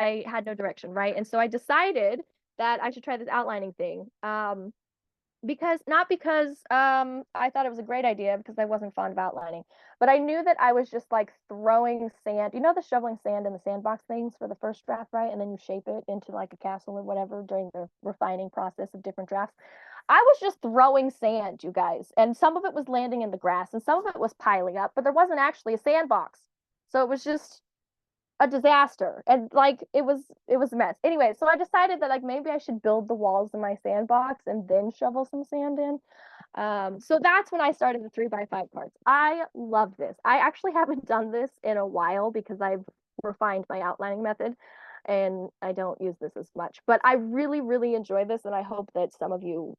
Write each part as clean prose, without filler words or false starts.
I had no direction, right? And so I decided that I should try this outlining thing. Not because I thought it was a great idea because I wasn't fond of outlining, but I knew that I was just like throwing sand. You know the shoveling sand in the sandbox things for the first draft, right? And then you shape it into like a castle or whatever during the refining process of different drafts. I was just throwing sand, you guys, and some of it was landing in the grass and some of it was piling up, but there wasn't actually a sandbox. So it was just a disaster, and like it was a mess anyway. So I decided that like maybe I should build the walls in my sandbox and then shovel some sand in. So that's when I started the 3x5 cards. I love this. I actually haven't done this in a while because I've refined my outlining method and I don't use this as much, but I really really enjoy this, and I hope that some of you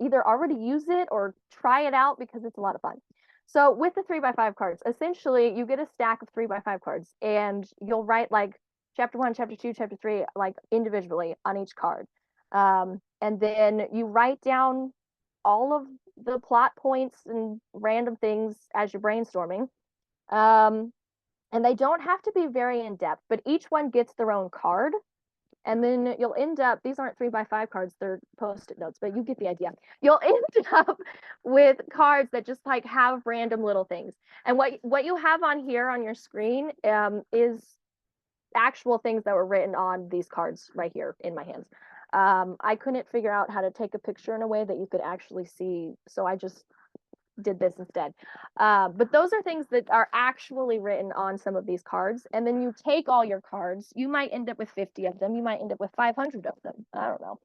either already use it or try it out because it's a lot of fun. So with the 3x5 cards, essentially you get a stack of 3x5 cards and you'll write like chapter 1, chapter 2, chapter 3 like individually on each card. And then you write down all of the plot points and random things as you're brainstorming. Um, and they don't have to be very in depth, but each one gets their own card. And then you'll end up, these aren't 3x5 cards, they're post-it notes, but you get the idea. You'll end up with cards that just like have random little things. And what you have on here on your screen is actual things that were written on these cards right here in my hands. I couldn't figure out how to take a picture in a way that you could actually see, so I just did this instead. But those are things that are actually written on some of these cards. And then you take all your cards. You might end up with 50 of them. You might end up with 500 of them. I don't know.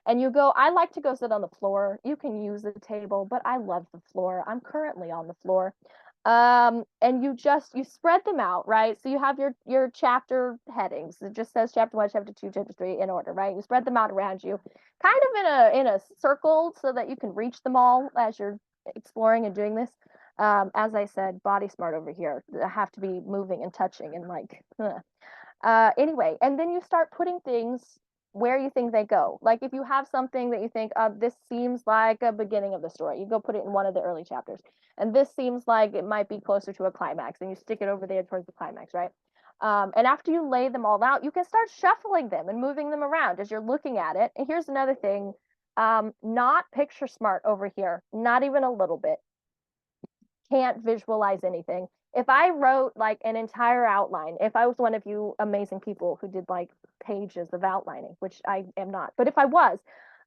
And you go, I like to go sit on the floor. You can use a table, but I love the floor. I'm currently on the floor. And you spread them out, right? So you have your chapter headings. It just says chapter 1, chapter 2, chapter 3 in order, right? You spread them out around you, kind of in a circle so that you can reach them all as you're exploring and doing this. As I said, body smart over here. I have to be moving and touching and like, anyway, and then you start putting things where you think they go. Like if you have something that you think, this seems like a beginning of the story, you go put it in one of the early chapters. And this seems like it might be closer to a climax, and you stick it over there towards the climax, right? And after you lay them all out, you can start shuffling them and moving them around as you're looking at it. And here's another thing, not picture smart over here, not even a little bit. Can't visualize anything. If I wrote like an entire outline, if I was one of you amazing people who did like pages of outlining, which I am not, but if I was,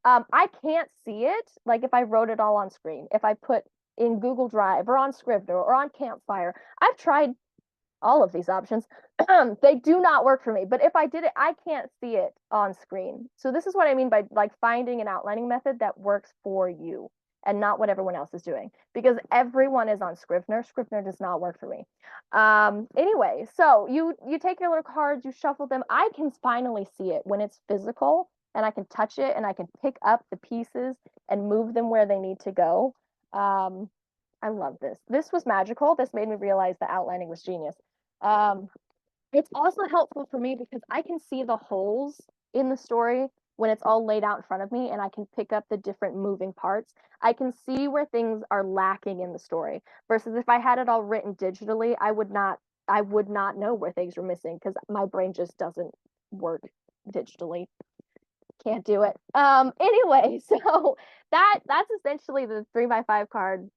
I can't see it. Like if I wrote it all on screen, if I put in Google Drive or on Scrivener or on Campfire, I've tried all of these options. They do not work for me. But if I did it, I can't see it on screen. So this is what I mean by like finding an outlining method that works for you and not what everyone else is doing, because everyone is on Scrivener. Scrivener does not work for me. Anyway, so you take your little cards, you shuffle them. I can finally see it when it's physical and I can touch it and I can pick up the pieces and move them where they need to go. I love this. This was magical. This made me realize that outlining was genius. Um, it's also helpful for me because I can see the holes in the story when it's all laid out in front of me and I can pick up the different moving parts. I can see where things are lacking in the story versus if I had it all written digitally, I would not know where things were missing because my brain just doesn't work digitally. Can't do it. Anyway, so that's essentially the 3x5 card.